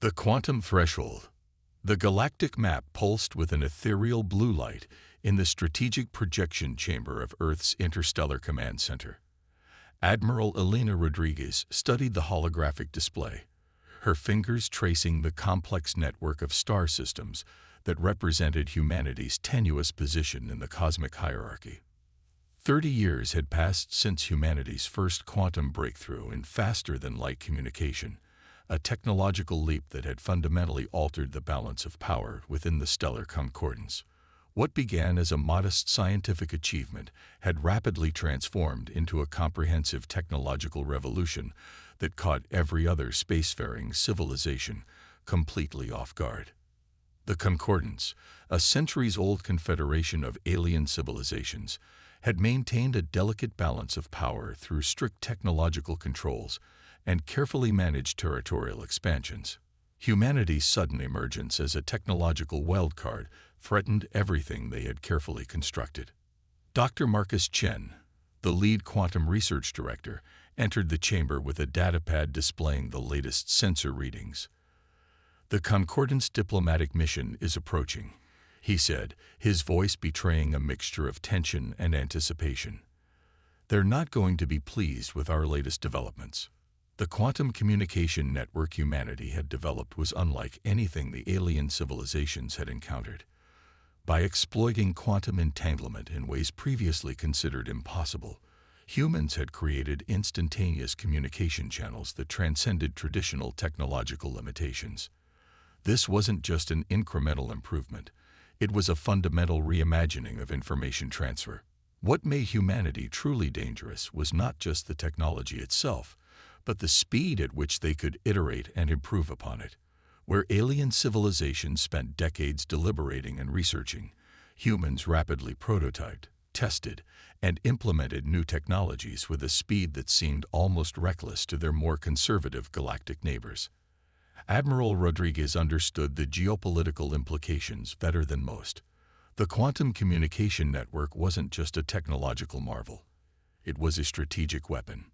The quantum threshold. The galactic map pulsed with an ethereal blue light in the strategic projection chamber of Earth's Interstellar Command Center. Admiral Elena Rodriguez studied the holographic display, her fingers tracing the complex network of star systems that represented humanity's tenuous position in the cosmic hierarchy. 30 years had passed since humanity's first quantum breakthrough in faster-than-light communication, a technological leap that had fundamentally altered the balance of power within the stellar concordance. What began as a modest scientific achievement had rapidly transformed into a comprehensive technological revolution that caught every other spacefaring civilization completely off guard. The concordance, a centuries-old confederation of alien civilizations, had maintained a delicate balance of power through strict technological controls and carefully managed territorial expansions. Humanity's sudden emergence as a technological wildcard threatened everything they had carefully constructed. Dr. Marcus Chen, the lead quantum research director, entered the chamber with a datapad displaying the latest sensor readings. "The Concordance diplomatic mission is approaching," he said, his voice betraying a mixture of tension and anticipation. "They're not going to be pleased with our latest developments." The quantum communication network humanity had developed was unlike anything the alien civilizations had encountered. By exploiting quantum entanglement in ways previously considered impossible, humans had created instantaneous communication channels that transcended traditional technological limitations. This wasn't just an incremental improvement. It was a fundamental reimagining of information transfer. What made humanity truly dangerous was not just the technology itself, but the speed at which they could iterate and improve upon it. Where alien civilizations spent decades deliberating and researching, humans rapidly prototyped, tested, and implemented new technologies with a speed that seemed almost reckless to their more conservative galactic neighbors. Admiral Rodriguez understood the geopolitical implications better than most. The quantum communication network wasn't just a technological marvel. It was a strategic weapon.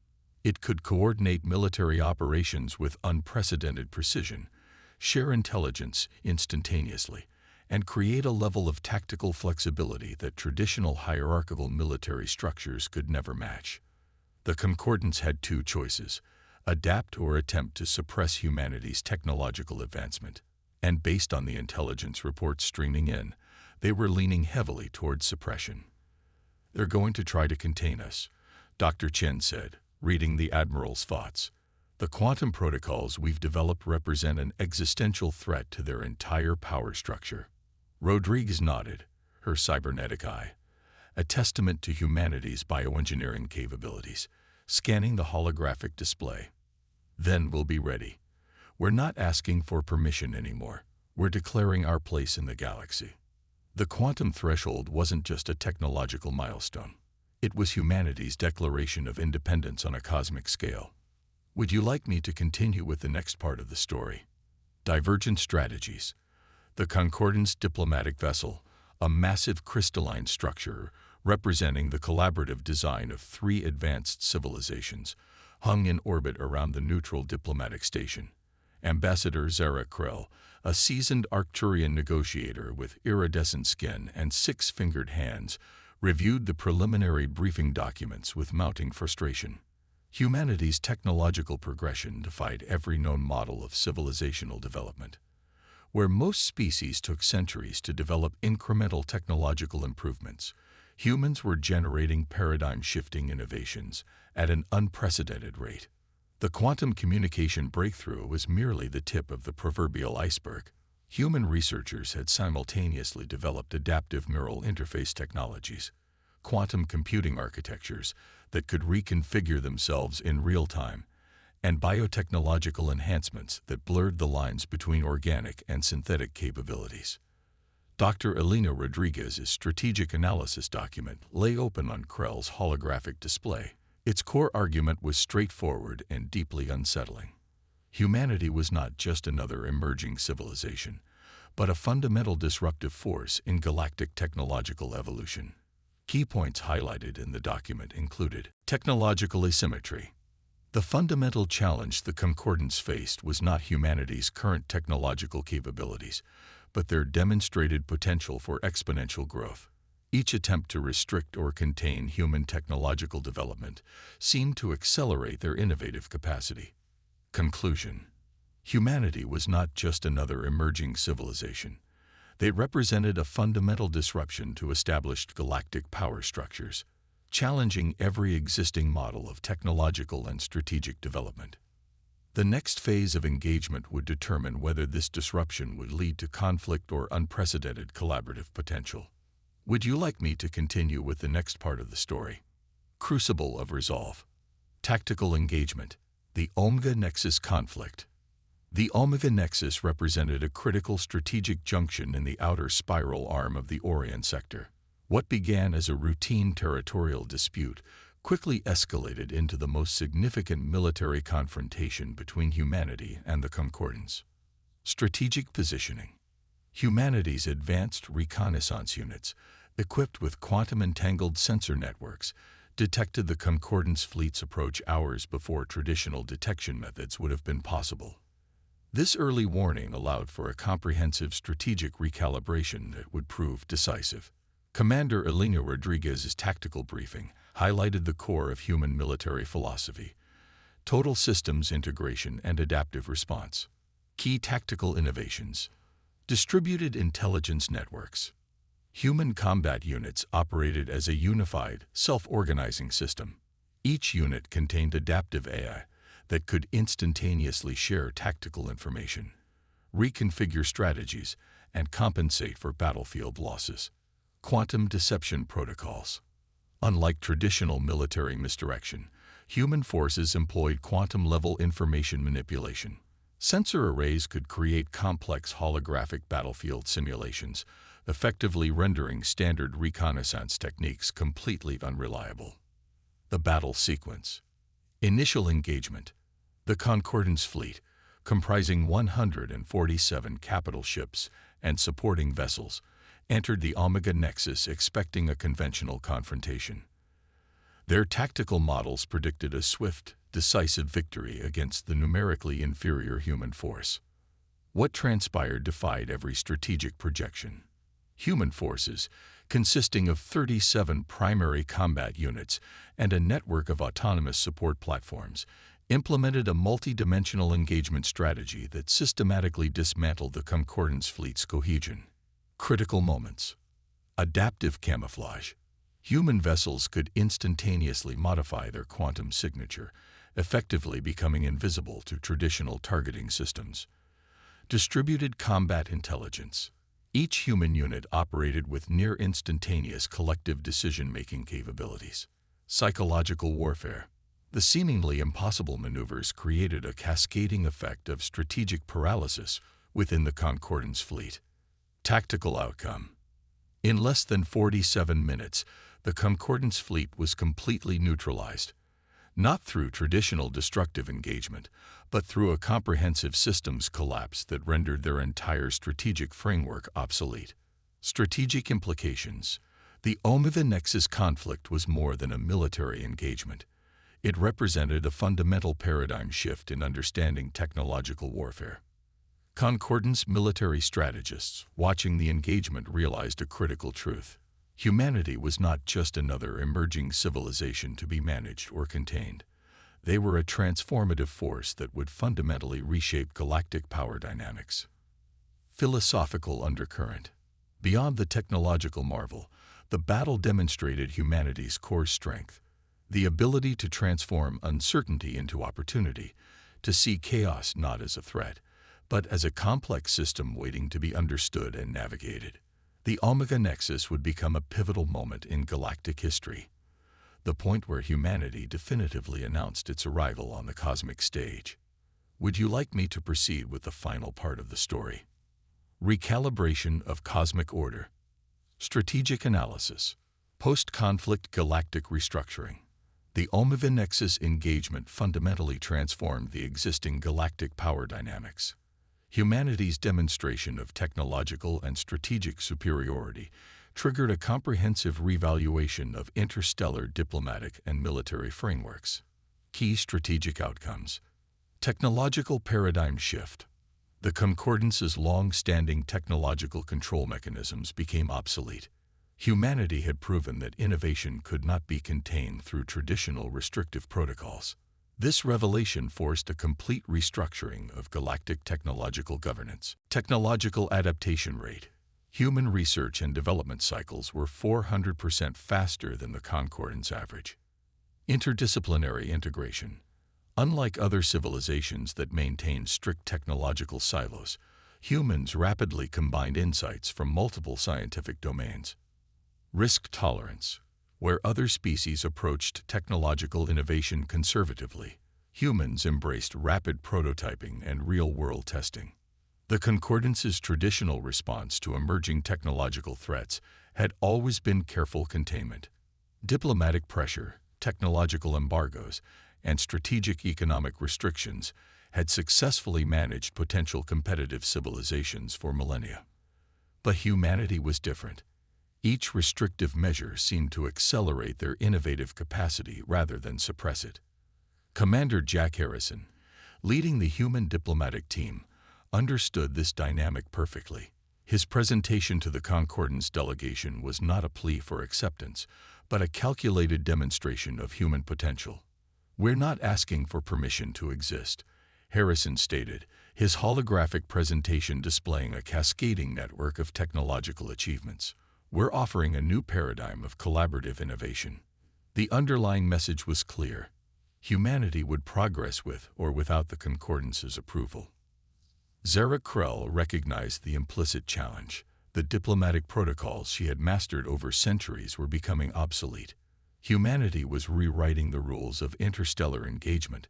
It could coordinate military operations with unprecedented precision, share intelligence instantaneously, and create a level of tactical flexibility that traditional hierarchical military structures could never match. The Concordance had two choices: adapt or attempt to suppress humanity's technological advancement. And based on the intelligence reports streaming in, they were leaning heavily towards suppression. "They're going to try to contain us," Dr. Chen said, reading the Admiral's thoughts. "The quantum protocols we've developed represent an existential threat to their entire power structure." Rodriguez nodded, her cybernetic eye, a testament to humanity's bioengineering capabilities, scanning the holographic display. "Then we'll be ready. We're not asking for permission anymore. We're declaring our place in the galaxy." The quantum threshold wasn't just a technological milestone. It was humanity's declaration of independence on a cosmic scale. Would you like me to continue with the next part of the story? Divergent strategies. The Concordance diplomatic vessel, a massive crystalline structure representing the collaborative design of three advanced civilizations, hung in orbit around the neutral diplomatic station. Ambassador Zara Krell, a seasoned Arcturian negotiator with iridescent skin and six-fingered hands, reviewed the preliminary briefing documents with mounting frustration. Humanity's technological progression defied every known model of civilizational development. Where most species took centuries to develop incremental technological improvements, humans were generating paradigm-shifting innovations at an unprecedented rate. The quantum communication breakthrough was merely the tip of the proverbial iceberg. Human researchers had simultaneously developed adaptive neural interface technologies, quantum computing architectures that could reconfigure themselves in real time, and biotechnological enhancements that blurred the lines between organic and synthetic capabilities. Dr. Elena Rodriguez's strategic analysis document lay open on Krell's holographic display. Its core argument was straightforward and deeply unsettling. Humanity was not just another emerging civilization, but a fundamental disruptive force in galactic technological evolution. Key points highlighted in the document included technological asymmetry. The fundamental challenge the Concordance faced was not humanity's current technological capabilities, but their demonstrated potential for exponential growth. Each attempt to restrict or contain human technological development seemed to accelerate their innovative capacity. Conclusion: humanity was not just another emerging civilization. They represented a fundamental disruption to established galactic power structures, challenging every existing model of technological and strategic development. The next phase of engagement would determine whether this disruption would lead to conflict or unprecedented collaborative potential. Would you like me to continue with the next part of the story? Crucible of Resolve. Tactical Engagement. The Omega Nexus Conflict. The Omega Nexus represented a critical strategic junction in the outer spiral arm of the Orion sector. What began as a routine territorial dispute quickly escalated into the most significant military confrontation between humanity and the Concordance. Strategic Positioning. Humanity's advanced reconnaissance units, equipped with quantum-entangled sensor networks, detected the Concordance fleet's approach hours before traditional detection methods would have been possible. This early warning allowed for a comprehensive strategic recalibration that would prove decisive. Commander Elena Rodriguez's tactical briefing highlighted the core of human military philosophy: total systems integration and adaptive response. Key tactical innovations: distributed intelligence networks. Human combat units operated as a unified, self-organizing system. Each unit contained adaptive AI that could instantaneously share tactical information, reconfigure strategies, and compensate for battlefield losses. Quantum deception protocols. Unlike traditional military misdirection, human forces employed quantum-level information manipulation. Sensor arrays could create complex holographic battlefield simulations, effectively rendering standard reconnaissance techniques completely unreliable. The battle sequence. Initial engagement. The Concordance fleet, comprising 147 capital ships and supporting vessels, entered the Omega Nexus expecting a conventional confrontation. Their tactical models predicted a swift, decisive victory against the numerically inferior human force. What transpired defied every strategic projection. Human forces, consisting of 37 primary combat units and a network of autonomous support platforms, implemented a multi-dimensional engagement strategy that systematically dismantled the Concordance fleet's cohesion. Critical moments. Adaptive camouflage. Human vessels could instantaneously modify their quantum signature, effectively becoming invisible to traditional targeting systems. Distributed combat intelligence. Each human unit operated with near-instantaneous collective decision-making capabilities. Psychological warfare. The seemingly impossible maneuvers created a cascading effect of strategic paralysis within the Concordance fleet. Tactical outcome. In less than 47 minutes, the Concordance fleet was completely neutralized, not through traditional destructive engagement, but through a comprehensive systems collapse that rendered their entire strategic framework obsolete. Strategic implications. The Omega Nexus conflict was more than a military engagement. It represented a fundamental paradigm shift in understanding technological warfare. Concordance military strategists watching the engagement realized a critical truth. Humanity was not just another emerging civilization to be managed or contained. They were a transformative force that would fundamentally reshape galactic power dynamics. Philosophical undercurrent. Beyond the technological marvel, the battle demonstrated humanity's core strength, the ability to transform uncertainty into opportunity, to see chaos not as a threat, but as a complex system waiting to be understood and navigated. The Omega Nexus would become a pivotal moment in galactic history, the point where humanity definitively announced its arrival on the cosmic stage. Would you like me to proceed with the final part of the story? Recalibration of cosmic order. Strategic analysis. Post-conflict galactic restructuring. The Omega Nexus engagement fundamentally transformed the existing galactic power dynamics. Humanity's demonstration of technological and strategic superiority triggered a comprehensive revaluation of interstellar diplomatic and military frameworks. Key strategic outcomes. Technological paradigm shift. The Concordance's long-standing technological control mechanisms became obsolete. Humanity had proven that innovation could not be contained through traditional restrictive protocols. This revelation forced a complete restructuring of galactic technological governance. Technological adaptation rate. Human research and development cycles were 400% faster than the Concordance average. Interdisciplinary integration. Unlike other civilizations that maintained strict technological silos, humans rapidly combined insights from multiple scientific domains. Risk tolerance. Where other species approached technological innovation conservatively, humans embraced rapid prototyping and real-world testing. The Concordance's traditional response to emerging technological threats had always been careful containment. Diplomatic pressure, technological embargoes, and strategic economic restrictions had successfully managed potential competitive civilizations for millennia. But humanity was different. Each restrictive measure seemed to accelerate their innovative capacity rather than suppress it. Commander Jack Harrison, leading the human diplomatic team, understood this dynamic perfectly. His presentation to the Concordance delegation was not a plea for acceptance, but a calculated demonstration of human potential. "We're not asking for permission to exist," Harrison stated, his holographic presentation displaying a cascading network of technological achievements. "We're offering a new paradigm of collaborative innovation." The underlying message was clear. Humanity would progress with or without the Concordance's approval. Zara Krell recognized the implicit challenge. The diplomatic protocols she had mastered over centuries were becoming obsolete. Humanity was rewriting the rules of interstellar engagement,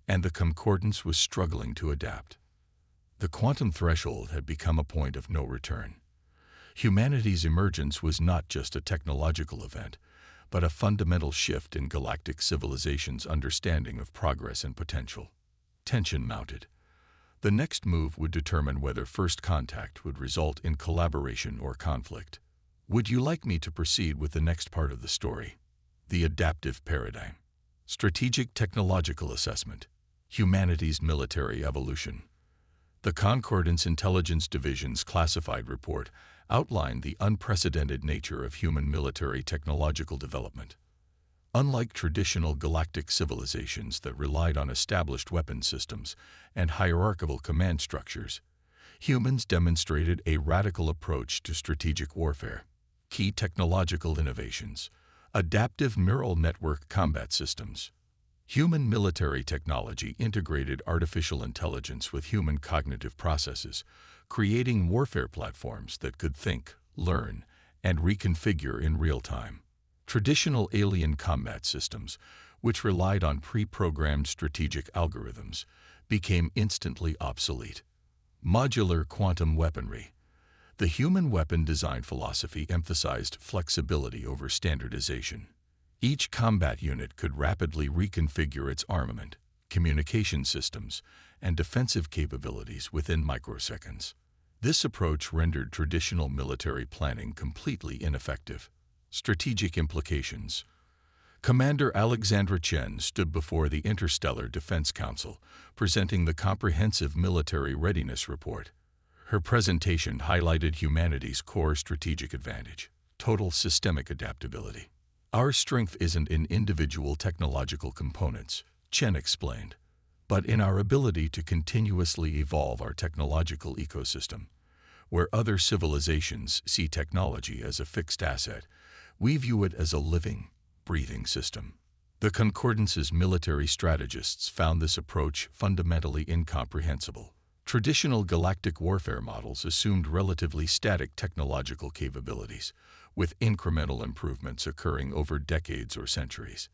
and the Concordance was struggling to adapt. The quantum threshold had become a point of no return. Humanity's emergence was not just a technological event, but a fundamental shift in galactic civilization's understanding of progress and potential. Tension mounted. The next move would determine whether first contact would result in collaboration or conflict. Would you like me to proceed with the next part of the story? The adaptive paradigm. Strategic technological assessment. Humanity's military evolution. The Concordance Intelligence Division's classified report outlined the unprecedented nature of human military technological development. Unlike traditional galactic civilizations that relied on established weapon systems and hierarchical command structures, humans demonstrated a radical approach to strategic warfare. Key technological innovations. Adaptive neural network combat systems. Human military technology integrated artificial intelligence with human cognitive processes, creating warfare platforms that could think, learn, and reconfigure in real time. Traditional alien combat systems, which relied on pre-programmed strategic algorithms, became instantly obsolete. Modular quantum weaponry. The human weapon design philosophy emphasized flexibility over standardization. Each combat unit could rapidly reconfigure its armament, communication systems, and defensive capabilities within microseconds. This approach rendered traditional military planning completely ineffective. Strategic implications. Commander Alexandra Chen stood before the Interstellar Defense Council, presenting the comprehensive military readiness report. Her presentation highlighted humanity's core strategic advantage: total systemic adaptability. "Our strength isn't in individual technological components," Chen explained, "but in our ability to continuously evolve our technological ecosystem. Where other civilizations see technology as a fixed asset, we view it as a living, breathing system." The Concordance's military strategists found this approach fundamentally incomprehensible. Traditional galactic warfare models assumed relatively static technological capabilities, with incremental improvements occurring over decades or centuries.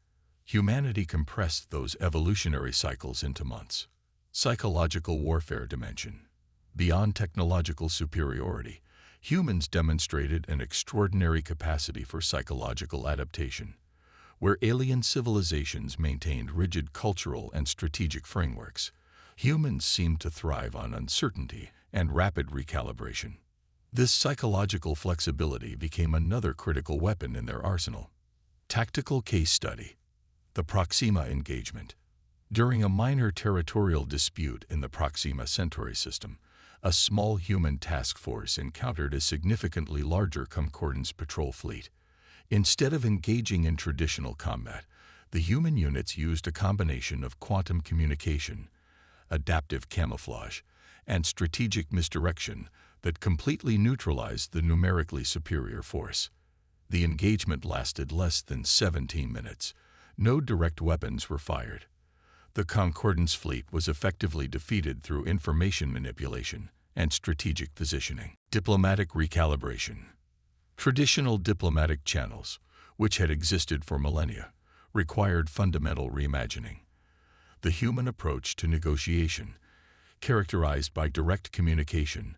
Humanity compressed those evolutionary cycles into months. Psychological warfare dimension. Beyond technological superiority, humans demonstrated an extraordinary capacity for psychological adaptation. Where alien civilizations maintained rigid cultural and strategic frameworks, humans seemed to thrive on uncertainty and rapid recalibration. This psychological flexibility became another critical weapon in their arsenal. Tactical case study. The Proxima engagement. During a minor territorial dispute in the Proxima Centauri system, a small human task force encountered a significantly larger Concordance patrol fleet. Instead of engaging in traditional combat, the human units used a combination of quantum communication, adaptive camouflage, and strategic misdirection that completely neutralized the numerically superior force. The engagement lasted less than 17 minutes. No direct weapons were fired. The Concordance fleet was effectively defeated through information manipulation and strategic positioning. Diplomatic recalibration. Traditional diplomatic channels, which had existed for millennia, required fundamental reimagining. The human approach to negotiation, characterized by direct communication,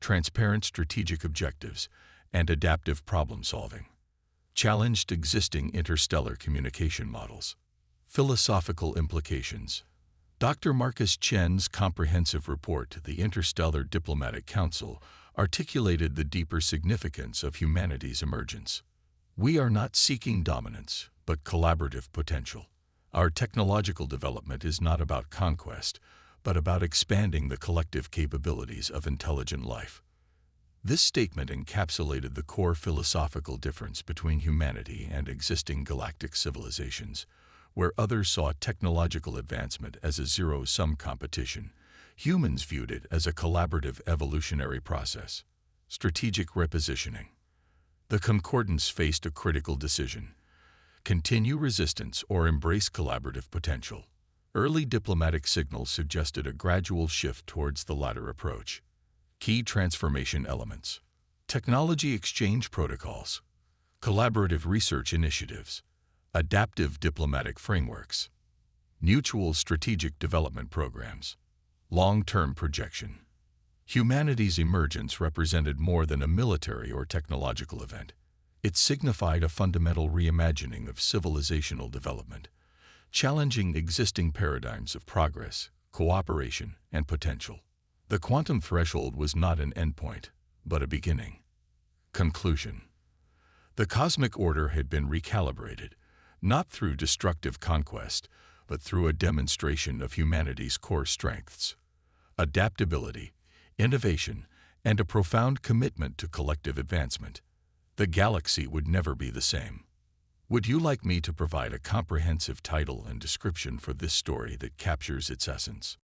transparent strategic objectives, and adaptive problem-solving, challenged existing interstellar communication models. Philosophical implications. Dr. Marcus Chen's comprehensive report to the Interstellar Diplomatic Council articulated the deeper significance of humanity's emergence. We are not seeking dominance, but collaborative potential. Our technological development is not about conquest, but about expanding the collective capabilities of intelligent life. This statement encapsulated the core philosophical difference between humanity and existing galactic civilizations. Where others saw technological advancement as a zero-sum competition, humans viewed it as a collaborative evolutionary process. Strategic repositioning. The Concordance faced a critical decision: continue resistance or embrace collaborative potential. Early diplomatic signals suggested a gradual shift towards the latter approach. Key transformation elements: technology exchange protocols, collaborative research initiatives, adaptive diplomatic frameworks, mutual strategic development programs, long-term projection. Humanity's emergence represented more than a military or technological event. It signified a fundamental reimagining of civilizational development, challenging existing paradigms of progress, cooperation, and potential. The quantum threshold was not an endpoint, but a beginning. Conclusion. The cosmic order had been recalibrated, not through destructive conquest, but through a demonstration of humanity's core strengths: adaptability, innovation, and a profound commitment to collective advancement. The galaxy would never be the same. Would you like me to provide a comprehensive title and description for this story that captures its essence?